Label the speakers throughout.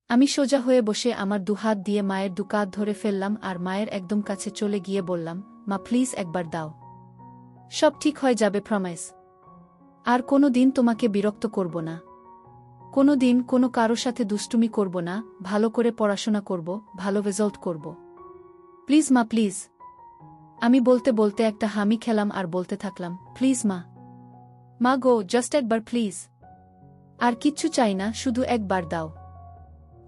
Speaker 1: আমি সোজা হয়ে বসে আমার দুহাত দিয়ে মায়ের দুকাত ধরে ফেললাম আর মায়ের একদম কাছে চলে গিয়ে বললাম, মা প্লিজ একবার দাও। সব ঠিক হয়ে যাবে, প্রমিস। আর কোনো দিন তোমাকে বিরক্ত করব না। কোনো দিন কোনো কারো সাথে দুষ্টুমি করব না, ভালো করে পড়াশোনা করব, ভালো রেজাল্ট করব। প্লিজ মা, প্লিজ। আমি বলতে বলতে একটা হামি খেলাম আর বলতে থাকলাম, প্লিজ মা। মা গো, জাস্ট একবার প্লিজ। আর কিচ্ছু চাই না, শুধু একবার দাও।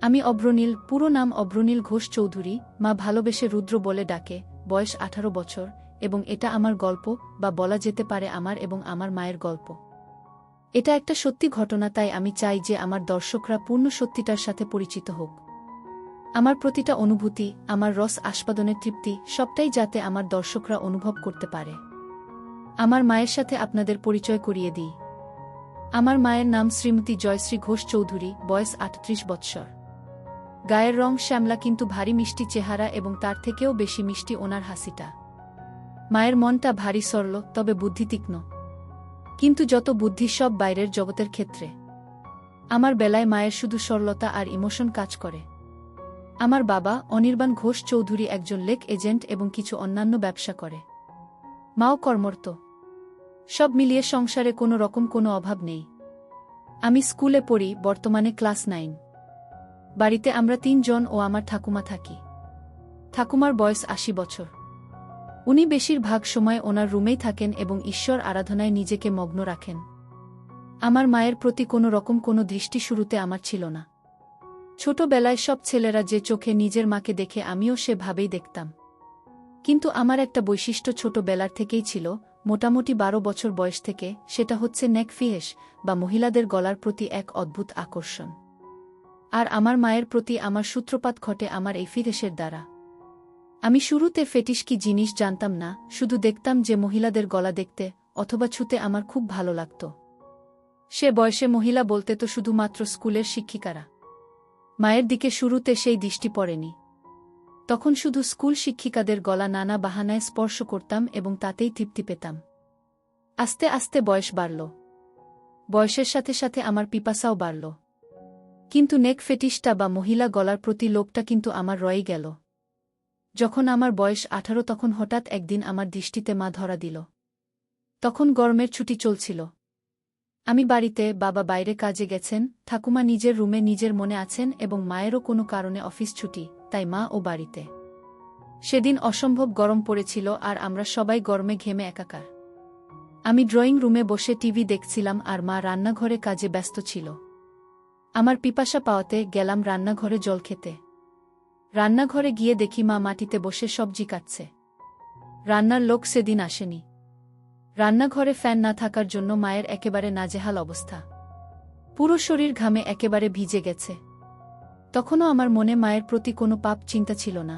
Speaker 1: আমি অভ্রনীল, পুরো নাম অভ্রনীল ঘোষ চৌধুরী, মা ভালোবেসে রুদ্র বলে ডাকে, বয়স 18 বছর, এবং এটা আমার গল্প, বা বলা যেতে পারে আমার এবং আমার মায়ের গল্প। এটা একটা সত্যি ঘটনা, তাই আমি চাই যে আমার দর্শকরা পূর্ণ সত্যিটার সাথে পরিচিত হোক। আমার প্রতিটা অনুভূতি, আমার রস আস্বাদনের তৃপ্তি, সবটাই যাতে আমার দর্শকরা অনুভব করতে পারে। আমার মায়ের সাথে আপনাদের পরিচয় করিয়ে দিই। আমার মায়ের নাম শ্রীমতী জয়শ্রী ঘোষ চৌধুরী, বয়স 38 বৎসর। গায়ের রং শ্যামলা, কিন্তু ভারী মিষ্টি চেহারা, এবং তার থেকেও বেশি মিষ্টি ওনার হাসিটা। মায়ের মনটা ভারী সরল, তবে বুদ্ধি তীক্ষ্ণ। কিন্তু যত বুদ্ধি সব বাইরের জগতের ক্ষেত্রে। আমার বেলায় মায়ের শুধু সরলতা আর ইমোশন কাজ করে। আমার বাবা অনির্বাণ ঘোষ চৌধুরী একজন লেক এজেন্ট এবং কিছু অন্যান্য ব্যবসা করে। মাও কর্মরত। সব মিলিয়ে সংসারে কোনো রকম কোনো অভাব নেই। আমি স্কুলে পড়ি, বর্তমানে ক্লাস 9। বাড়িতে আমরা 3 জন ও আমার ঠাকুমা থাকি। ঠাকুমার বয়স 80 বছর। উনি বেশিরভাগ সময় ওনার রুমেই থাকেন এবং ঈশ্বর আরাধনায় নিজেকে মগ্ন রাখেন। আমার মায়ের প্রতি কোনো রকম কোনো দৃষ্টি শুরুতে আমার ছিল না। ছোটবেলায় সব ছেলেরা যে চোখে নিজের মাকে দেখে, আমিও সেভাবেই দেখতাম। কিন্তু আমার একটা বৈশিষ্ট্য ছোটবেলার থেকেই ছিল, মোটামুটি 12 বছর বয়স থেকে, সেটা হচ্ছে নেক ফিহেস, বা মহিলাদের গলার প্রতি এক অদ্ভুত আকর্ষণ। আর আমার মায়ের প্রতি আমার সূত্রপাত ঘটে আমার এই ফিহেসের দ্বারা। আমি শুরুতে ফেটিশ কি জিনিস জানতাম না, শুধু দেখতাম যে মহিলাদের গলা দেখতে অথবা ছুতে আমার খুব ভালো লাগত। সে বয়সে মহিলা বলতে তো শুধুমাত্র স্কুলের শিক্ষিকারা। মায়ের দিকে শুরুতে সেই দৃষ্টি পড়েনি। তখন শুধু স্কুল শিক্ষিকাদের গলা নানা বাহানায় স্পর্শ করতাম এবং তাতেই তৃপ্তি পেতাম। আস্তে আস্তে বয়স বাড়ল। বয়সের সাথে সাথে আমার পিপাসাও বাড়ল। কিন্তু নেক ফেটিশটা বা মহিলা গলার প্রতি লোভটা কিন্তু আমার রয়ে গেল। যখন আমার বয়স 18, তখন হঠাৎ একদিন আমার দৃষ্টিতে মা ধরা দিল। তখন গরমের ছুটি চলছিল। আমি বাড়িতে, বাবা বাইরে কাজে গেছেন, ঠাকুমা নিজের রুমে নিজের মনে আছেন এবং মায়েরও কোনো কারণে অফিস ছুটি, তাই মা ও বাড়িতে। সেদিন অসম্ভব গরম পড়েছিল আর আমরা সবাই গরমে ঘেমে একাকার। আমি ড্রয়িং রুমে বসে টিভি দেখছিলাম আর মা রান্নাঘরে কাজে ব্যস্ত ছিল। আমার পিপাসা পাওয়াতে গেলাম রান্নাঘরে জল খেতে। রান্নাঘরে গিয়ে দেখি মা মাটিতে বসে সবজি কাটছে। রান্নার লোক সেদিন আসেনি। রান্নাঘরে ফ্যান না থাকার জন্য মায়ের একেবারে নাজেহাল অবস্থা। পুরো শরীর ঘামে একেবারে ভিজে গেছে। তখনও আমার মনে মায়ের প্রতি কোনো পাপ চিন্তা ছিল না।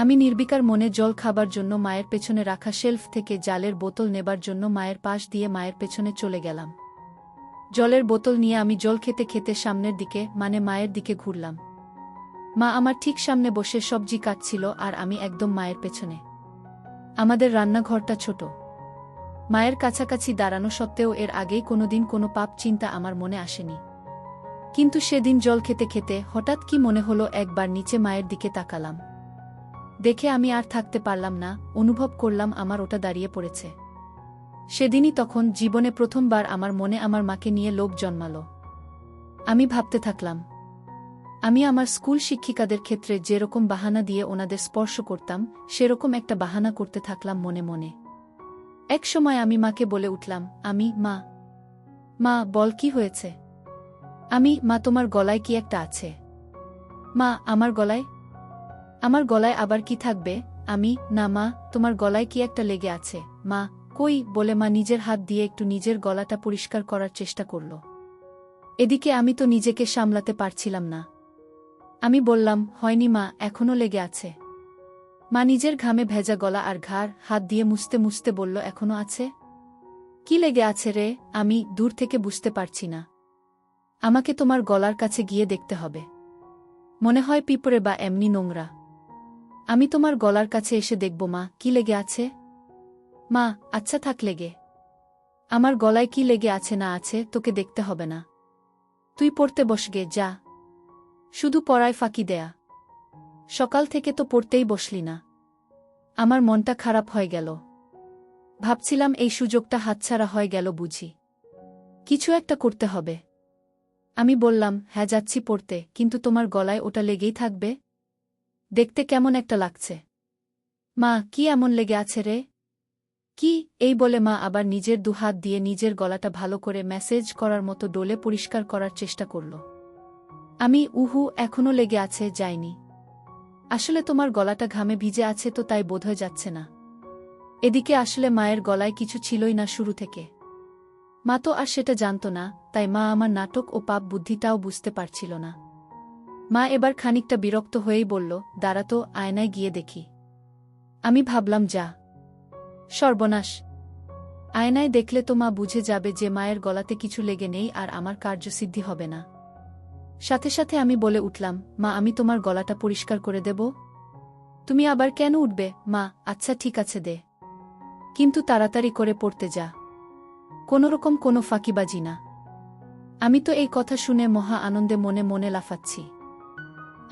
Speaker 1: আমি নির্বিকার মনে জল খাবার জন্য মায়ের পেছনে রাখা শেলফ থেকে জালের বোতল নেবার জন্য মায়ের পাশ দিয়ে মায়ের পেছনে চলে গেলাম। জলের বোতল নিয়ে আমি জল খেতে খেতে সামনের দিকে, মানে মায়ের দিকে ঘুরলাম। মা আমার ঠিক সামনে বসে সবজি কাটছিল আর আমি একদম মায়ের পেছনে। আমাদের রান্নাঘরটা ছোট। মায়ের কাছাকাছি দাঁড়ানো সত্ত্বেও এর আগেই কোনোদিন কোনো পাপ চিন্তা আমার মনে আসেনি। কিন্তু সেদিন জল খেতে খেতে হঠাৎ কি মনে হলো, একবার নিচে মায়ের দিকে তাকালাম। দেখে আমি আর থাকতে পারলাম না, অনুভব করলাম আমার ওটা দাঁড়িয়ে পড়েছে। সেদিনই তখন জীবনে প্রথমবার আমার মনে আমার মাকে নিয়ে লোভ জন্মালো। আমি ভাবতে থাকলাম, আমি আমার স্কুল শিক্ষিকাদের ক্ষেত্রে যেরকম বাহানা দিয়ে ওনাদের স্পর্শ করতাম, সেরকম একটা বাহানা করতে থাকলাম মনে মনে। এক সময় আমি মাকে বলে উঠলাম, মা, মা বল কি হয়েছে? মা তোমার গলায় কি একটা আছে? মা আমার গলায়? আমার গলায় আবার কি থাকবে? না মা, তোমার গলায় কি একটা লেগে আছে। মা, কই, বলে মা নিজের হাত দিয়ে একটু নিজের গলাটা পরিষ্কার করার চেষ্টা করল। এদিকে আমি তো নিজেকে সামলাতে পারছিলাম না। আমি বললাম, হয়নি মা, এখনো লেগে আছে। মা নিজের ঘামে ভেজা গলা আর ঘাড় হাত দিয়ে মুছতে মুছতে বলল, এখনো আছে? কি লেগে আছে রে? আমি দূর থেকে বুঝতে পারছি না। আমাকে তোমার গলার কাছে গিয়ে দেখতে হবে। মনে হয় পিঁপড়ে বা এমনি নোংরা। আমি তোমার গলার কাছে এসে দেখব মা, কি লেগে আছে। মা, আচ্ছা থাক লেগে। আমার গলায় কি লেগে আছে না আছে তোকে দেখতে হবে না। তুই পড়তে বসগে, যা। শুধু পড়ায় ফাঁকি দেয়া। সকাল থেকে তো পড়তেই বসলি না। আমার মনটা খারাপ হয়ে গেল। ভাবছিলাম এই সুযোগটা হাতছাড়া হয়ে গেল বুঝি। কিছু একটা করতে হবে। আমি বললাম, হ্যাঁ যাচ্ছি পড়তে, কিন্তু তোমার গলায় ওটা লেগেই থাকবে? দেখতে কেমন একটা লাগছে। মা, কি এমন লেগে আছে রে? কি? এই বলে মা আবার নিজের দুহাত দিয়ে নিজের গলাটা ভালো করে ম্যাসেজ করার মতো ডোলে পরিষ্কার করার চেষ্টা করল। আমি, উহু, এখনো লেগে আছে, যায়নি। আসলে তোমার গলাটা ঘামে ভিজে আছে তো তাই বোধহয় যাচ্ছে না। এদিকে আসলে মায়ের গলায় কিছু ছিলই না শুরু থেকে। মা তো আর সেটা জানত না, তাই মা আমার নাটক ও পাপ বুদ্ধিটাও বুঝতে পারছিল না। মা এবার খানিকটা বিরক্ত হয়েই বলল, দাঁড়া তো, আয়নায় গিয়ে দেখি। আমি ভাবলাম, যা সর্বনাশ! আয়নায় দেখলে তো মা বুঝে যাবে যে মায়ের গলাতে কিছু লেগে নেই আর আমার কার্যসিদ্ধি হবে না। সাথে সাথে আমি বলে উঠলাম, মা, আমি তোমার গলাটা পরিষ্কার করে দেব। তুমি আবার কেন উঠবে? মা, আচ্ছা ঠিক আছে দে, কিন্তু তাড়াতাড়ি করে পড়তে যা। কোনোরকম কোনো ফাঁকিবাজি না। আমি তো এই কথা শুনে মহা আনন্দে মনে মনে লাফাচ্ছি।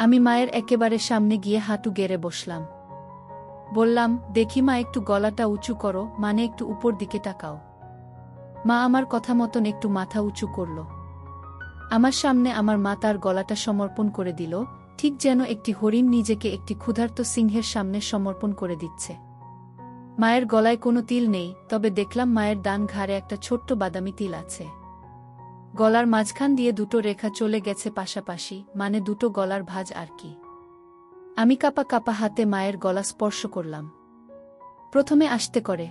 Speaker 1: আমি মায়ের একেবারে সামনে গিয়ে হাঁটু গেড়ে বসলাম। বললাম, দেখি মা, একটু গলাটা উঁচু করো, মানে একটু উপর দিকে তাকাও। মা আমার কথা মতন একটু মাথা উঁচু করল। আমার সামনে আমার মা তার গলাটা সমর্পণ করে দিল, ঠিক যেন একটি হরিণ নিজেকে একটি ক্ষুধার্ত সিংহের সামনে সমর্পণ করে দিচ্ছে। মায়ের গলায় কোনো তিল নেই, তবে দেখলাম মায়ের ডান ঘাড়ে একটা ছোট্ট বাদামি তিল আছে। গলার মাঝখান দিয়ে দুটো রেখা চলে গেছে পাশাপাশি, মানে দুটো গলার ভাঁজ আর কি। আমি কাপা কাপা হাতে মায়ের গলা স্পর্শ করলাম। প্রথমে আস্তে করে।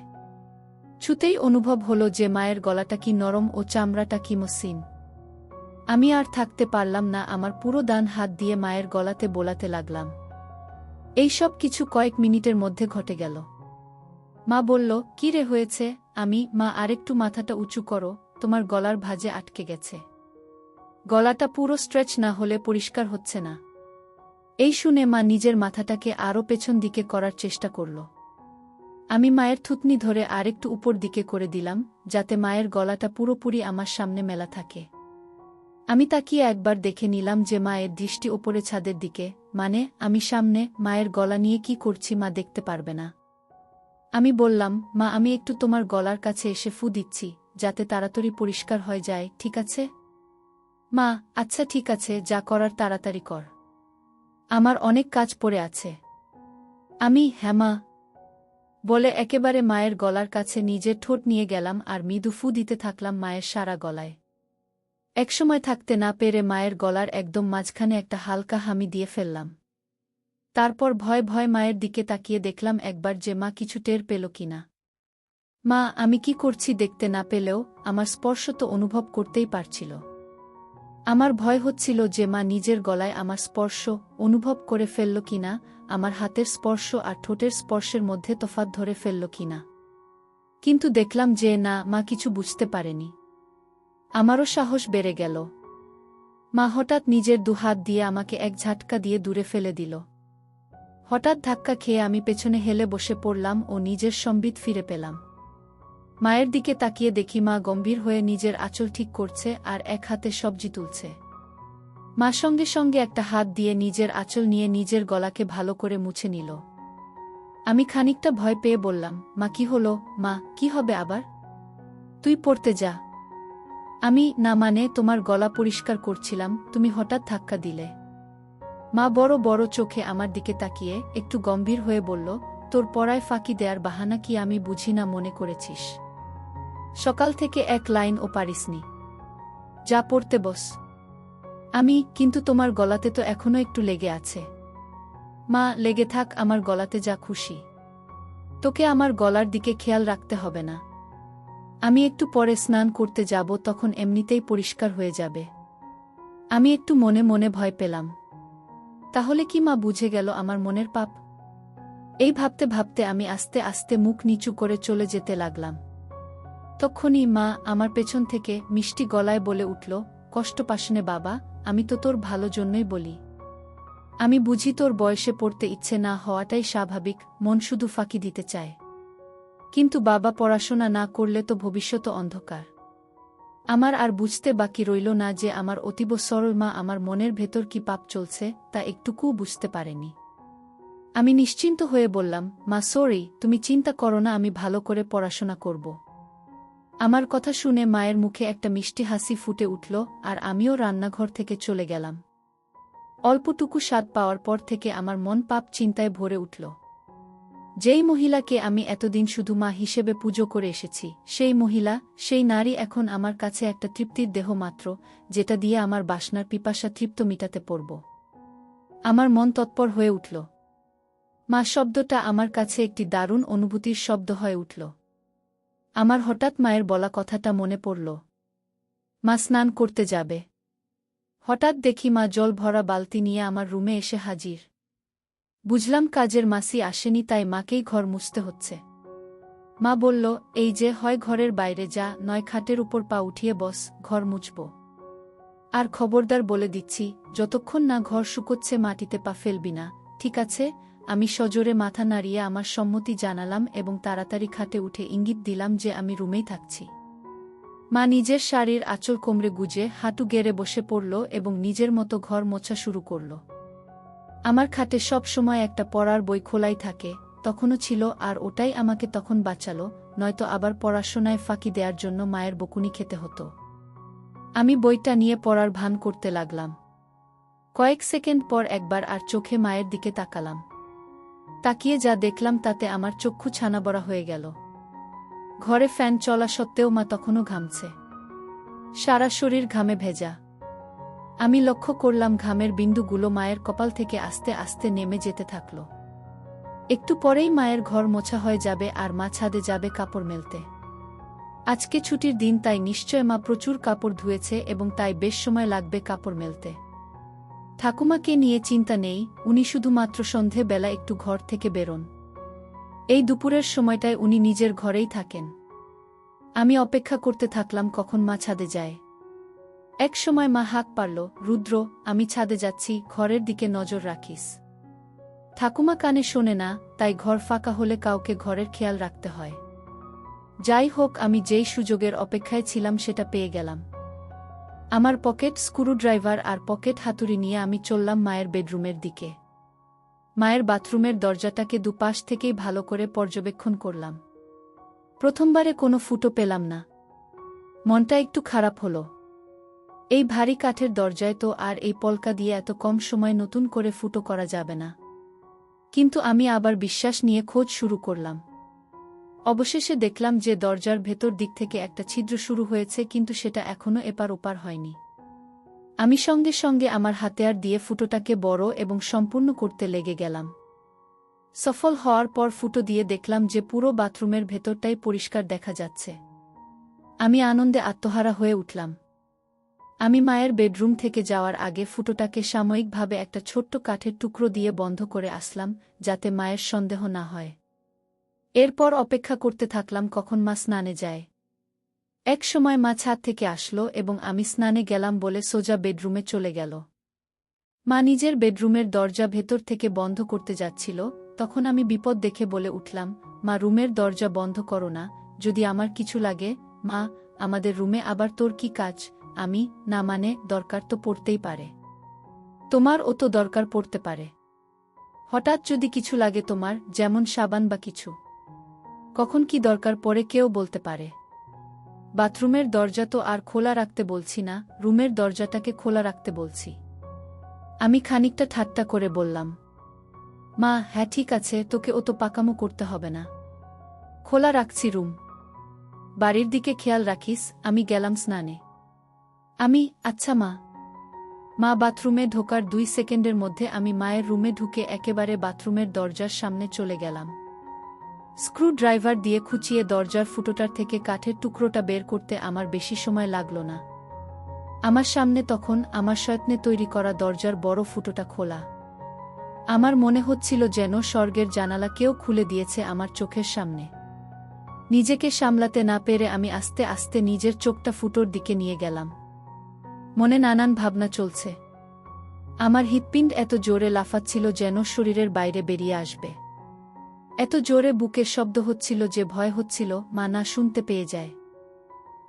Speaker 1: ছুতেই অনুভব হলো যে মায়ের গলাটা কি নরম ও চামড়াটা কি মসৃণ। আমি আর থাকতে পারলাম না, আমার পুরো ডান হাত দিয়ে মায়ের গলাতে বোলাতে লাগলাম। এই সব কিছু কয়েক মিনিটের মধ্যে ঘটে গেল। মা বলল, কি রে হয়েছে? আমি, মা, আরেকটু মাথাটা উঁচু করো, তোমার গলার ভাঁজে আটকে গেছে। গলাটা পুরো স্ট্রেচ না হলে পরিষ্কার হচ্ছে না। এই শুনে মা নিজের মাথাটাকে আরও পেছন দিকে করার চেষ্টা করল। আমি মায়ের থুতনি ধরে আরেকটু উপর দিকে করে দিলাম, যাতে মায়ের গলাটা পুরোপুরি আমার সামনে মেলা থাকে। আমি তাকিয়ে একবার দেখে নিলাম যে মায়ের দৃষ্টি ওপরে ছাদের দিকে, মানে আমি সামনে। মায়ের গলা নিয়ে কি করছি মা দেখতে পারবে না। আমি বললাম, মা, আমি একটু তোমার গলার কাছে এসে ফু দিচ্ছি, যাতে তাড়াতাড়ি পরিষ্কার হয়ে যায়, ঠিক আছে? মা, আচ্ছা ঠিক আছে, যা করার তাড়াতাড়ি কর, আমার অনেক কাজ পড়ে আছে। আমি, হ্যাঁ মা, বলে একেবারে মায়ের গলার কাছে নিজের ঠোঁট নিয়ে গেলাম আর মৃদু ফু দিতে থাকলাম মায়ের সারা গলায়। একসময় থাকতে না পেরে মায়ের গলার একদম মাঝখানে একটা হালকা হামি দিয়ে ফেললাম। তারপর ভয় ভয় মায়ের দিকে তাকিয়ে দেখলাম একবার যে মা কিছু টের পেল কিনা। মা আমি কি করছি দেখতে না পেলেও আমার স্পর্শ তো অনুভব করতেই পারছিল। আমার ভয় হচ্ছিল যে মা নিজের গলায় আমার স্পর্শ অনুভব করে ফেলল কিনা, আমার হাতের স্পর্শ আর ঠোঁটের স্পর্শের মধ্যে তফাৎ ধরে ফেলল কিনা। কিন্তু দেখলাম যে না, মা কিছু বুঝতে পারেনি। আমারও সাহস বেড়ে গেল। মা হঠাৎ নিজের দুহাত দিয়ে আমাকে এক ঝাটকা দিয়ে দূরে ফেলে দিল। হঠাৎ ধাক্কা খেয়ে আমি পেছনে হেলে বসে পড়লাম ও নিজের সম্বিত ফিরে পেলাম। মায়ের দিকে তাকিয়ে দেখি মা গম্ভীর হয়ে নিজের আঁচল ঠিক করছে আর এক হাতে সবজি তুলছে। মা সঙ্গে সঙ্গে একটা হাত দিয়ে নিজের আঁচল নিয়ে নিজের গলাকে ভালো করে মুছে নিল। আমি খানিকটা ভয় পেয়ে বললাম, মা কি হলো? মা, কি হবে আবার? তুই পড়তে যা। আমি, না মানে তোমার গলা পরিষ্কার করছিলাম, তুমি হঠাৎ ধাক্কা দিলে। মা বড় বড় চোখে আমার দিকে তাকিয়ে একটু গম্ভীর হয়ে বলল, তোর পড়ায় ফাঁকি দেয়ার বাহানা কি আমি বুঝি না মনে করেছিস? সকাল থেকে এক লাইনও পারিসনি, যা পড়তে বস। আমি, কিন্তু তোমার গলাতে তো এখনো একটু লেগে আছে। মা, লেগে থাক আমার গলাতে যা খুশি, তোকে আমার গলার দিকে খেয়াল রাখতে হবে না। আমি একটু পরে স্নান করতে যাব, তখন এমনিতেই পরিষ্কার হয়ে যাবে। আমি একটু মনে মনে ভয় পেলাম। তাহলে কি মা বুঝে গেল আমার মনের পাপ? এই ভাবতে ভাবতে আমি আস্তে আস্তে মুখ নিচু করে চলে যেতে লাগলাম। তখনই মা আমার পেছন থেকে মিষ্টি গলায় বলে উঠল, কষ্ট পাস নে বাবা, আমি তো তোর ভালো জন্যই বলি। আমি বুঝি তোর বয়সে পড়তে ইচ্ছে না হওয়াটাই স্বাভাবিক, মন শুধু ফাঁকি দিতে চায়। কিন্তু বাবা, পড়াশোনা না করলে তো ভবিষ্যৎ অন্ধকার। আমার আর বুঝতে বাকি রইল না যে আমার অতীব সরল মা আমার মনের ভেতর কি পাপ চলছে তা একটুকুও বুঝতে পারেনি। আমি নিশ্চিন্ত হয়ে বললাম, মা সরি, তুমি চিন্তা করো না, আমি ভালো করে পড়াশোনা করব। আমার কথা শুনে মায়ের মুখে একটা মিষ্টি হাসি ফুটে উঠল আর আমিও রান্নাঘর থেকে চলে গেলাম। অল্পটুকু স্বাদ পাওয়ার পর থেকে আমার মন পাপ চিন্তায় ভরে উঠল। যেই মহিলাকে আমি এতদিন শুধু মা হিসেবে পুজো করে এসেছি, সেই মহিলা, সেই নারী এখন আমার কাছে একটা তৃপ্তির দেহ মাত্র, যেটা দিয়ে আমার বাসনার পিপাসা তৃপ্ত মিটাতে পারব। আমার মন তৎপর হয়ে উঠল। মা শব্দটা আমার কাছে একটি দারুণ অনুভূতির শব্দ হয়ে উঠল। আমার হঠাৎ মায়ের বলা কথাটা মনে পড়ল। মা স্নান করতে যাবে। হঠাৎ দেখি মা জল ভরা বালতি নিয়ে আমার রুমে এসে হাজির। বুঝলাম কাজের মাসি আসেনি, তাই মাকেই ঘর মুছতে হচ্ছে। মা বলল, এই যে, হয় ঘরের বাইরে যা, নয় খাটের উপর পা উঠিয়ে বস, ঘর মুছব। আর খবরদার বলে দিচ্ছি, যতক্ষণ না ঘর শুকোচ্ছে মাটিতে পা ফেলবি না, ঠিক আছে? আমি সজোরে মাথা নাড়িয়ে আমার সম্মতি জানালাম এবং তাড়াতাড়ি খাটে উঠে ইঙ্গিত দিলাম যে আমি রুমেই থাকছি। মা নিজের শাড়ির আঁচল কোমরে গুজে হাঁটু গেড়ে বসে পড়ল এবং নিজের মতো ঘর মোছা শুরু করল। আমার খাটে সব সময় একটা পড়ার বই খোলাই থাকে, তখনও ছিল, আর ওটাই আমাকে তখন বাঁচালো, নয়তো আবার পড়াশোনায় ফাঁকি দেওয়ার জন্য মায়ের বকুনি খেতে হতো। আমি বইটা নিয়ে পড়ার ভান করতে লাগলাম। কয়েক সেকেন্ড পর একবার আর চোখে মায়ের দিকে তাকালাম। তাকিয়ে যা দেখলাম তাতে আমার চক্ষু ছানাবড়া হয়ে গেল। ঘরে ফ্যান চলা সত্ত্বেও মা তখনও ঘামছে। সারা শরীর ঘামে ভেজা। আমি লক্ষ্য করলাম ঘামের বিন্দুগুলো মায়ের কপাল থেকে আস্তে আস্তে নেমে যেতে থাকল। একটু পরেই মায়ের ঘর মোছা হয়ে যাবে আর মা ছাদে যাবে কাপড় মেলতে। আজকে ছুটির দিন, তাই নিশ্চয় মা প্রচুর কাপড় ধুয়েছে এবং তাই বেশ সময় লাগবে কাপড় মেলতে। ঠাকুমাকে নিয়ে চিন্তা নেই, উনি শুধুমাত্র সন্ধে বেলা একটু ঘর থেকে বেরোন। এই দুপুরের সময়টায় উনি নিজের ঘরেই থাকেন। আমি অপেক্ষা করতে থাকলাম কখন মা ছাদে যায়। এক সময় মা হাঁক পারল, রুদ্র, আমি ছাদে যাচ্ছি, ঘরের দিকে নজর রাখিস। ঠাকুমা কানে শোনে না, তাই ঘর ফাঁকা হলে কাউকে ঘরের খেয়াল রাখতে হয়। যাই হোক, আমি যেই সুযোগের অপেক্ষায় ছিলাম সেটা পেয়ে গেলাম। আমার পকেট স্ক্রুড্রাইভার আর পকেট হাতুড়ি নিয়ে আমি চললাম মায়ের বেডরুমের দিকে। মায়ের বাথরুমের দরজাটাকে দুপাশ থেকেই ভালো করে পর্যবেক্ষণ করলাম। প্রথমবারে কোনো ফুটো পেলাম না। মনটা একটু খারাপ হলো। এই ভারী কাঠের দরজায় তো আর এই পলকা দিয়ে এত কম সময় নতুন করে ফুটো করা যাবে না। কিন্তু আমি আবার বিশ্বাস নিয়ে খোঁজ শুরু করলাম। অবশেষে দেখলাম যে দরজার ভেতর দিক থেকে একটা ছিদ্র শুরু হয়েছে, কিন্তু সেটা এখনো এপার ওপার হয়নি। আমি সঙ্গে সঙ্গে আমার হাতিয়ার দিয়ে ফুটোটাকে বড় এবং সম্পূর্ণ করতে লেগে গেলাম। সফল হওয়ার পর ফুটো দিয়ে দেখলাম যে পুরো বাথরুমের ভেতরটাই পরিষ্কার দেখা যাচ্ছে। আমি আনন্দে আত্মহারা হয়ে উঠলাম। আমি মায়ের বেডরুম থেকে যাওয়ার আগে ফুটোটাকে সাময়িকভাবে একটা ছোট্ট কাঠের টুকরো দিয়ে বন্ধ করে আসলাম, যাতে মায়ের সন্দেহ না হয়। এরপর অপেক্ষা করতে থাকলাম কখন মা স্নানে যায়। এক সময় মা ছাদ থেকে আসলো এবং আমি স্নানে গেলাম বলে সোজা বেডরুমে চলে গেল। মা নিজের বেডরুমের দরজা ভেতর থেকে বন্ধ করতে যাচ্ছিল, তখন আমি বিপদ দেখে বলে উঠলাম, মা, রুমের দরজা বন্ধ করো না, যদি আমার কিছু লাগে। মা, আমাদের রুমে আবার তোর কি কাজ? আমি, না মানে, দরকার তো পড়তেই পারে। তোমারও তো দরকার পড়তে পারে। হঠাৎ যদি কিছু লাগে তোমার, যেমন সাবান বা কিছু। কখন কি দরকার পড়ে কেউ বলতে পারে। বাথরুমের দরজা তো আর খোলা রাখতে বলছি না, রুমের দরজাটাকে খোলা রাখতে বলছি। আমি খানিকটা ঠাট্টা করে বললাম। মা, হ্যাঁ ঠিক আছে, তোকে অত পাকামো করতে হবে না। খোলা রাখছি রুম। বাড়ির দিকে খেয়াল রাখিস। আমি গেলাম স্নানে। আচ্ছা মা। মা বাথরুমে ঢোকার 2 সেকেন্ডের মধ্যে আমি মায়ের রুমে ঢুকে একেবারে বাথরুমের দরজার সামনে চলে গেলাম। স্ক্রুড্রাইভার দিয়ে খুঁচিয়ে দরজার ফুটোটার থেকে কাঠের টুকরোটা বের করতে আমার বেশি সময় লাগল না। আমার সামনে তখন আমার যত্নে তৈরি করা দরজার বড় ফুটোটা খোলা। আমার মনে হচ্ছিল যেন স্বর্গের জানালা কেউ খুলে দিয়েছে আমার চোখের সামনে। নিজেকে সামলাতে না পেরে আমি আস্তে আস্তে নিজের চোখটা ফুটোর দিকে নিয়ে গেলাম। মনে নানান ভাবনা চলছে। আমার হৃৎপিণ্ড এত জোরে লাফাচ্ছিল যেন শরীরের বাইরে বেরিয়ে আসবে। এত জোরে বুকের শব্দ হচ্ছিল যে ভয় হচ্ছিল মা না শুনতে পেয়ে যায়।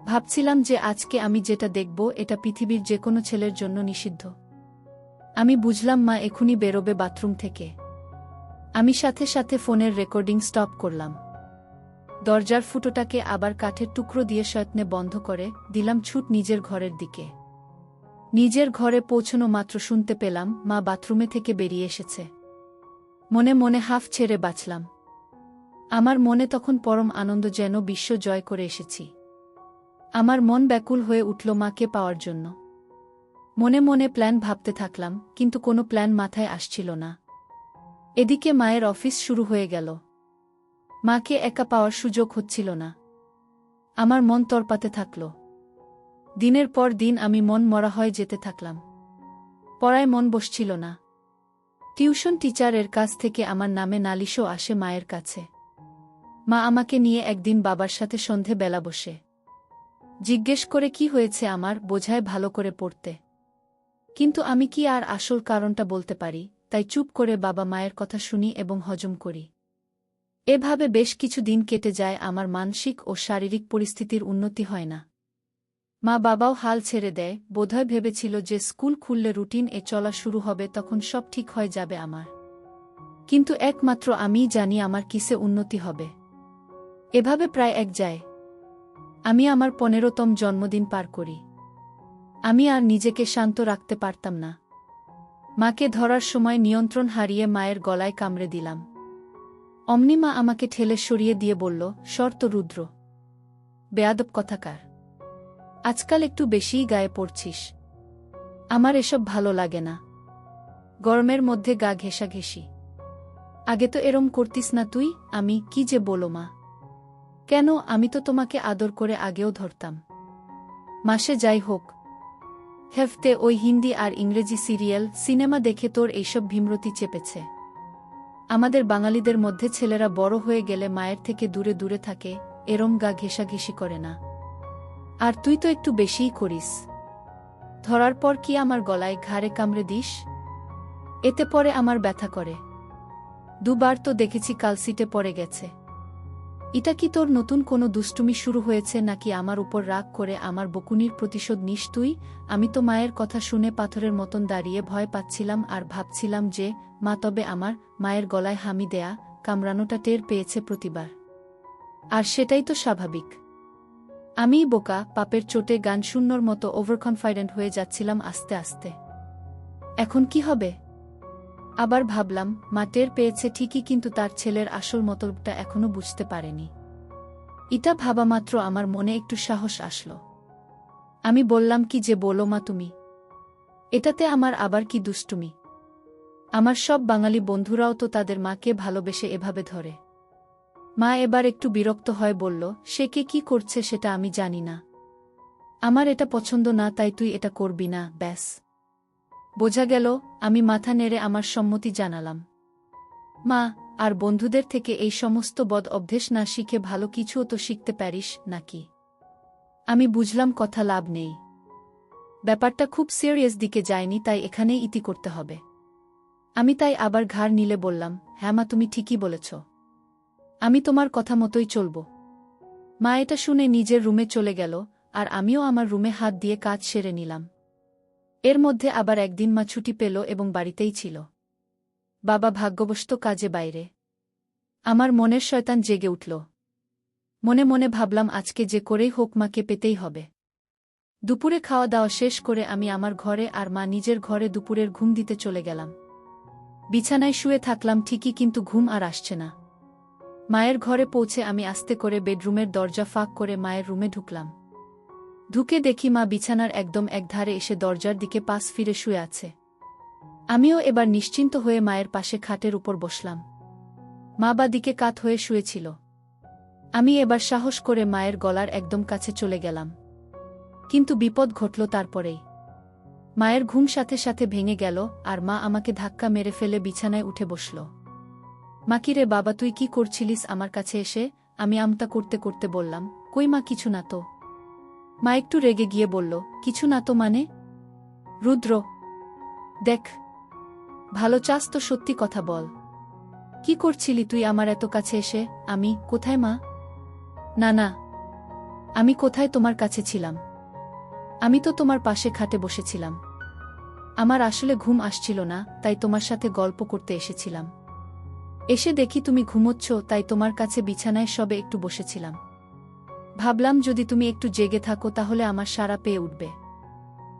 Speaker 1: ভাবছিলাম যে আজকে আমি যেটা দেখব এটা পৃথিবীর যে কোনো ছেলের জন্য নিষিদ্ধ। আমি বুঝলাম মা এখুনি বেরোবে বাথরুম থেকে। আমি সাথে সাথে ফোনের রেকর্ডিং স্টপ করলাম। দরজার ফুটোটাকে আবার কাঠের টুকরো দিয়ে সযত্নে বন্ধ করে দিলাম ছুট নিজের ঘরের দিকে। নিজের ঘরে পৌঁছনো মাত্র শুনতে পেলাম মা বাথরুমে থেকে বেরিয়ে এসেছে। মনে মনে হাফ ছেড়ে বাঁচলাম। আমার মনে তখন পরম আনন্দ, যেন বিশ্ব জয় করে এসেছি। আমার মন ব্যাকুল হয়ে উঠল মাকে পাওয়ার জন্য। মনে মনে প্ল্যান ভাবতে থাকলাম, কিন্তু কোনো প্ল্যান মাথায় আসছিল না। এদিকে মায়ের অফিস শুরু হয়ে গেল। মাকে একা পাওয়ার সুযোগ হচ্ছিল না। আমার মন তরপাতে থাকল। দিনের পর দিন আমি মন মরা হয়ে যেতে থাকলাম। পড়ায় মন বসছিল না। টিউশন টিচারের কাছ থেকে আমার নামে নালিশও আসে মায়ের কাছে। মা আমাকে নিয়ে একদিন বাবার সাথে সন্ধে বেলা বসে জিজ্ঞেস করে কি হয়েছে আমার, বোঝায় ভালো করে পড়তে। কিন্তু আমি কি আর আসল কারণটা বলতে পারি, তাই চুপ করে বাবা মায়ের কথা শুনি এবং হজম করি। এভাবে বেশ কিছু দিন কেটে যায়, আমার মানসিক ও শারীরিক পরিস্থিতির উন্নতি হয় না। মা বাবাও হাল ছেড়ে দেয়, বোধহয় ভেবেছিল যে স্কুল খুললে রুটিন এ চলা শুরু হবে, তখন সব ঠিক হয়ে যাবে আমার। কিন্তু একমাত্র আমিই জানি আমার কিসে উন্নতি হবে। এভাবে প্রায় এক যায়। আমি আমার 15তম জন্মদিন পার করি। আমি আর নিজেকে শান্ত রাখতে পারতাম না। মাকে ধরার সময় নিয়ন্ত্রণ হারিয়ে মায়ের গলায় কামড়ে দিলাম। অমনি মা আমাকে ঠেলে সরিয়ে দিয়ে বলল, শর্ত রুদ্র, বেয়াদব কথাকার, আজকাল একটু বেশিই গায়ে পড়ছিস। আমার এসব ভালো লাগে না। গরমের মধ্যে গা ঘেঁষাঘেঁষি। আগে তো এরম করতিস না তুই। আমি কি যে বলো মা। কেন, আমি তো তোমাকে আদর করে আগেও ধরতাম। মাসে যাই হোক, হেফতে ওই হিন্দি আর ইংরেজি সিরিয়াল সিনেমা দেখে তোর এইসব ভীমরতি চেপেছে। আমাদের বাঙালিদের মধ্যে ছেলেরা বড় হয়ে গেলে মায়ের থেকে দূরে দূরে থাকে, এরম গা ঘেঁষাঘেঁষি করে না। আর তুই তো একটু বেশিই করিস। ধরার পর কি আমার গলায় ঘাড়ে কামড়ে দিস? এতে পরে আমার ব্যথা করে। দুবার তো দেখেছি কালসিটে পড়ে গেছে। এটা কি তোর নতুন কোনো দুষ্টুমি শুরু হয়েছে, নাকি আমার উপর রাগ করে আমার বকুনির প্রতিশোধ নিস তুই? আমি তো মায়ের কথা শুনে পাথরের মতন দাঁড়িয়ে ভয় পাচ্ছিলাম আর ভাবছিলাম যে মা তবে আমার মায়ের গলায় হামি দেয়া কামড়ানোটা টের পেয়েছে প্রতিবার। আর সেটাই তো স্বাভাবিক। আমিই বোকা, পাপের চোটে গান শূন্যর মতো ওভারকনফিডেন্ট হয়ে যাচ্ছিলাম আস্তে আস্তে। এখন কি হবে? আবার ভাবলাম মা টের পেয়েছে ঠিকই, কিন্তু তার ছেলের আসল মতলবটা এখনো বুঝতে পারেনি। এটা ভাবা মাত্র আমার মনে একটু সাহস আসলো। আমি বললাম, কি যে বলো মা তুমি। এটাতে আমার আবার কি দুষ্টুমি? আমার সব বাঙালি বন্ধুরাও তো তাদের মাকে ভালোবেসে এভাবে ধরে। মা এবার একটু বিরক্ত হয়ে বলল, সে কে কি করছে সেটা আমি জানি না। আমার এটা পছন্দ না, তাই তুই এটা করবি না, ব্যাস। বোঝা গেল। আমি মাথা নেড়ে আমার সম্মতি জানালাম। মা, আর বন্ধুদের থেকে এই সমস্ত বদ অভ্যেস না শিখে ভালো কিছুও তো শিখতে পারিস নাকি? আমি বুঝলাম কথা লাভ নেই। ব্যাপারটা খুব সিরিয়াস দিকে যায়নি, তাই এখানেই ইতি করতে হবে। আমি তাই আবার ঘাড় নিলে বললাম, হ্যাঁ মা, তুমি ঠিকই বলেছ। আমি তোমার কথা মতোই চলব। মা এটা শুনে নিজের রুমে চলে গেল, আর আমিও আমার রুমে হাত দিয়ে কাজ সেরে নিলাম। এর মধ্যে আবার একদিন মা ছুটি পেল এবং বাড়িতেই ছিল। বাবা ভাগ্যবশত কাজে বাইরে। আমার মনের শয়তান জেগে উঠল। মনে মনে ভাবলাম আজকে যে করেই হোক মাকে পেতেই হবে। দুপুরে খাওয়া দাওয়া শেষ করে আমি আমার ঘরে আর মা নিজের ঘরে দুপুরের ঘুম দিতে চলে গেলাম। বিছানায় শুয়ে থাকলাম ঠিকই, কিন্তু ঘুম আর আসছে না। মায়ের ঘরে পৌঁছে আমি আস্তে করে বেডরুমের দরজা ফাঁক করে মায়ের রুমে ঢুকলাম। ঢুকে দেখি মা বিছানার একদম একধারে এসে দরজার দিকে পাশ ফিরে শুয়ে আছে। আমিও এবার নিশ্চিন্ত হয়ে মায়ের পাশে খাটের উপর বসলাম। মা বা দিকে কাত হয়ে শুয়েছিল। আমি এবার সাহস করে মায়ের গলার একদম কাছে চলে গেলাম। কিন্তু বিপদ ঘটল তারপরেই। মায়ের ঘুম সাথে সাথে ভেঙে গেল, আর মা আমাকে ধাক্কা মেরে ফেলে বিছানায় উঠে বসল। মা, কি রে বাবা, তুই কি করছিলিস আমার কাছে এসে? আমি আমতা করতে করতে বললাম, কই মা, কিছু না তো। মা একটু রেগে গিয়ে বলল, কিছু না তো মানে? রুদ্র, দেখ, ভালো চাস তো সত্যি কথা বল। কি করছিলি তুই আমার এত কাছে এসে? আমি কোথায় মা? না না, আমি কোথায় তোমার কাছে ছিলাম? আমি তো তোমার পাশে খাটে বসেছিলাম। আমার আসলে ঘুম আসছিল না, তাই তোমার সাথে গল্প করতে এসেছিলাম। এসে দেখি তুমি ঘুমোচ্ছ, তাই তোমার কাছে বিছানায় সবে একটু বসেছিলাম। ভাবলাম যদি তুমি একটু জেগে থাকো তাহলে আমার সাড়া পেয়ে উঠবে।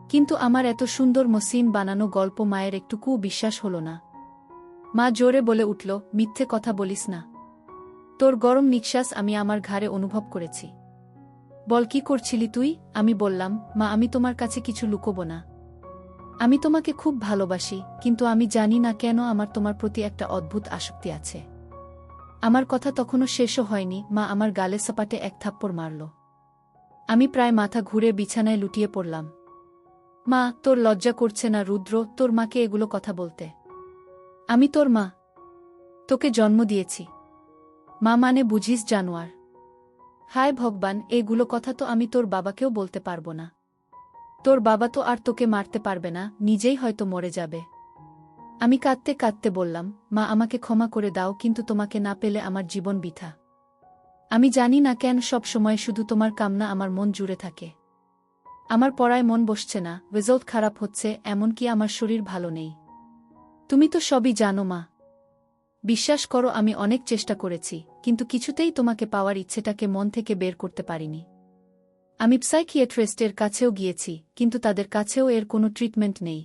Speaker 1: কিন্তু আমার এত সুন্দর মসৃণ বানানো গল্প মায়ের একটুকুও বিশ্বাস হল না। মা জোরে বলে উঠল, মিথ্যে কথা বলিস না। তোর গরম নিঃশ্বাস আমি আমার ঘাড়ে অনুভব করেছি। বল, কি করছিলি তুই? আমি বললাম, মা, আমি তোমার কাছে কিছু লুকোবো না। আমি তোমাকে খুব ভালোবাসি, কিন্তু আমি জানি না কেন আমার তোমার প্রতি একটা অদ্ভুত আসক্তি আছে। আমার কথা তখনও শেষও হয়নি, মা আমার গালে সপাটে এক থাপ্পড় মারল। আমি প্রায় মাথা ঘুরে বিছানায় লুটিয়ে পড়লাম। মা, তোর লজ্জা করছে না রুদ্র, তোর মাকে এগুলো কথা বলতে? আমি তোর মা। তোকে জন্ম দিয়েছি। মা মানে বুঝিস জানোয়ার? হায় ভগবান, এগুলো কথা তো আমি তোর বাবাকেও বলতে পারবো না। তোর বাবা তো আর তোকে মারতে পারবে না, নিজেই হয়তো মরে যাবে। আমি কাঁদতে কাঁদতে বললাম, মা, আমাকে ক্ষমা করে দাও, কিন্তু তোমাকে না পেলে আমার জীবন বৃথা। আমি জানি না কেন সব সময় শুধু তোমার কামনা আমার মন জুড়ে থাকে। আমার পড়ায় মন বসছে না, রেজাল্ট খারাপ হচ্ছে, এমনকি আমার শরীর ভালো নেই। তুমি তো সবই জানো মা। বিশ্বাস করো, আমি অনেক চেষ্টা করেছি, কিন্তু কিছুতেই তোমাকে পাওয়ার ইচ্ছেটাকে মন থেকে বের করতে পারিনি। আমি সাইকিয়াট্রিস্টের কাছেও গিয়েছি, কিন্তু তাদের কাছেও এর কোনো ট্রিটমেন্ট নেই।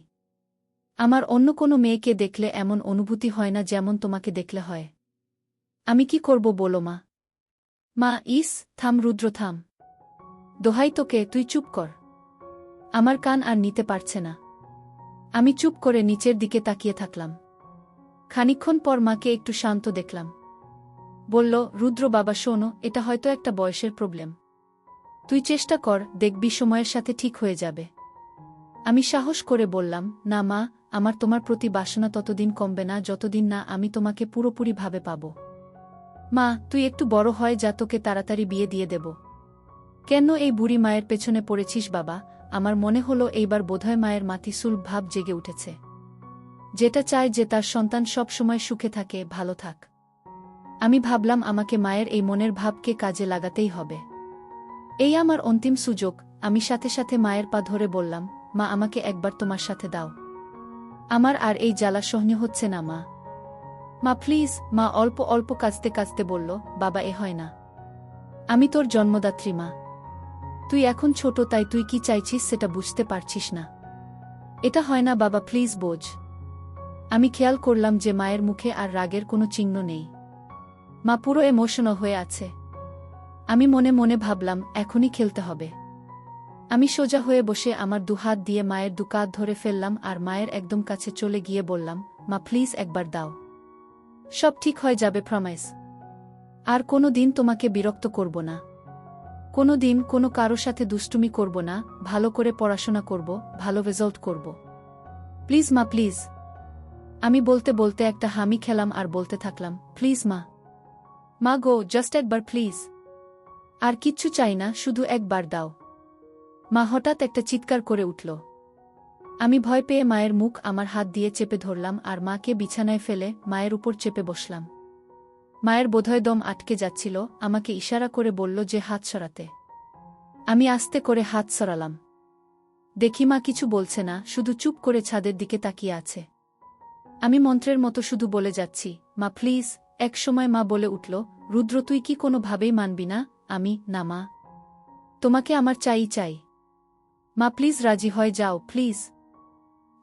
Speaker 1: আমার অন্য কোনো মেয়েকে দেখলে এমন অনুভূতি হয় না যেমন তোমাকে দেখলে হয়। আমি কি করব বলো মা? মা, থাম রুদ্র, থাম। দোহাই তোকে, তুই চুপ কর। আমার কান আর নিতে পারছে না। আমি চুপ করে নিচের দিকে তাকিয়ে থাকলাম। খানিকক্ষণ পর মাকে একটু শান্ত দেখলাম। বলল, রুদ্র বাবা, শোনো, এটা হয়তো একটা বয়সের প্রবলেম। তুই চেষ্টা কর, দেখবি সময়ের সাথে ঠিক হয়ে যাবে। আমি সাহস করে বললাম, না মা, আমার তোমার প্রতি বাসনা ততদিন কমবে না যতদিন না আমি তোমাকে পুরোপুরিভাবে পাব। মা, তুই একটু বড় হয় যা, তোকে তাড়াতাড়ি বিয়ে দিয়ে দেব। কেন এই বুড়ি মায়ের পেছনে পড়েছিস বাবা? আমার মনে হলো এইবার বোধহয় মায়ের মাতিসুল ভাব জেগে উঠেছে। যেটা চায় যে তার সন্তান সব সময় সুখে থাকে, ভালো থাক। আমি ভাবলাম আমাকে মায়ের এই মনের ভাবকে কাজে লাগাতেই হবে। এই আমার অন্তিম সুযোগ। আমি সাথে সাথে মায়ের পা ধরে বললাম, মা, আমাকে একবার তোমার সাথে দাও। আমার আর এই জ্বালা সহ্য হচ্ছে না মা। মা প্লিজ। মা অল্প অল্প কাঁদতে কাঁদতে বলল, বাবা, এ হয় না। আমি তোর জন্মদাত্রী মা। তুই এখন ছোট, তাই তুই কি চাইছিস সেটা বুঝতে পারছিস না। এটা হয় না বাবা, প্লিজ বোঝ। আমি খেয়াল করলাম যে মায়ের মুখে আর রাগের কোনো চিহ্ন নেই। মা পুরো ইমোশনাল হয়ে আছে। আমি মনে মনে ভাবলাম, এখনই খেলতে হবে। আমি সোজা হয়ে বসে আমার দুহাত দিয়ে মায়ের দুকাত ধরে ফেললাম আর মায়ের একদম কাছে চলে গিয়ে বললাম, মা প্লিজ একবার দাও। সব ঠিক হয়ে যাবে, প্রমিস। আর কোনো দিন তোমাকে বিরক্ত করব না। কোনো দিন কোনো কারো সাথে দুষ্টুমি করব না, ভালো করে পড়াশোনা করব, ভালো রেজাল্ট করব। প্লিজ মা, প্লিজ। আমি বলতে বলতে একটা হামি খেলাম আর বলতে থাকলাম, প্লিজ মা। মা গো, জাস্ট একবার প্লিজ। আর কিচ্ছু চাই না, শুধু একবার দাও। মা হঠাৎ একটা চিৎকার করে উঠল। আমি ভয় পেয়ে মায়ের মুখ আমার হাত দিয়ে চেপে ধরলাম আর মাকে বিছানায় ফেলে মায়ের উপর চেপে বসলাম। মায়ের বোধহয় দম আটকে যাচ্ছিল, আমাকে ইশারা করে বলল যে হাত সরাতে। আমি আস্তে করে হাত সরালাম। দেখি মা কিছু বলছে না, শুধু চুপ করে ছাদের দিকে তাকিয়ে আছে। আমি মন্ত্রের মতো শুধু বলে যাচ্ছি, মা প্লিজ। এক সময় মা বলে উঠল, রুদ্র, তুই কি কোনোভাবেই মানবি না? আমি, না মা। তোমাকে আমার চাই চাই। মা প্লিজ রাজি হয়ে যাও, প্লিজ।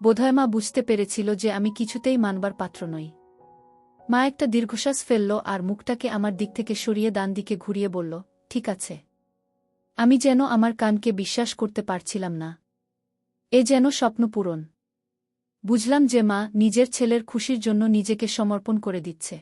Speaker 1: বোধহয় মা বুঝতে পেরেছিল যে আমি কিছুতেই মানবার পাত্র নই। মা একটা দীর্ঘশ্বাস ফেলল আর মুখটাকে আমার দিক থেকে সরিয়ে ডান দিকে ঘুরিয়ে বলল, ঠিক আছে। আমি যেন আমার কানকে বিশ্বাস করতে পারছিলাম না। এ যেন স্বপ্ন পূরণ। বুঝলাম যে মা নিজের ছেলের খুশির জন্য নিজেকে সমর্পণ করে দিচ্ছে।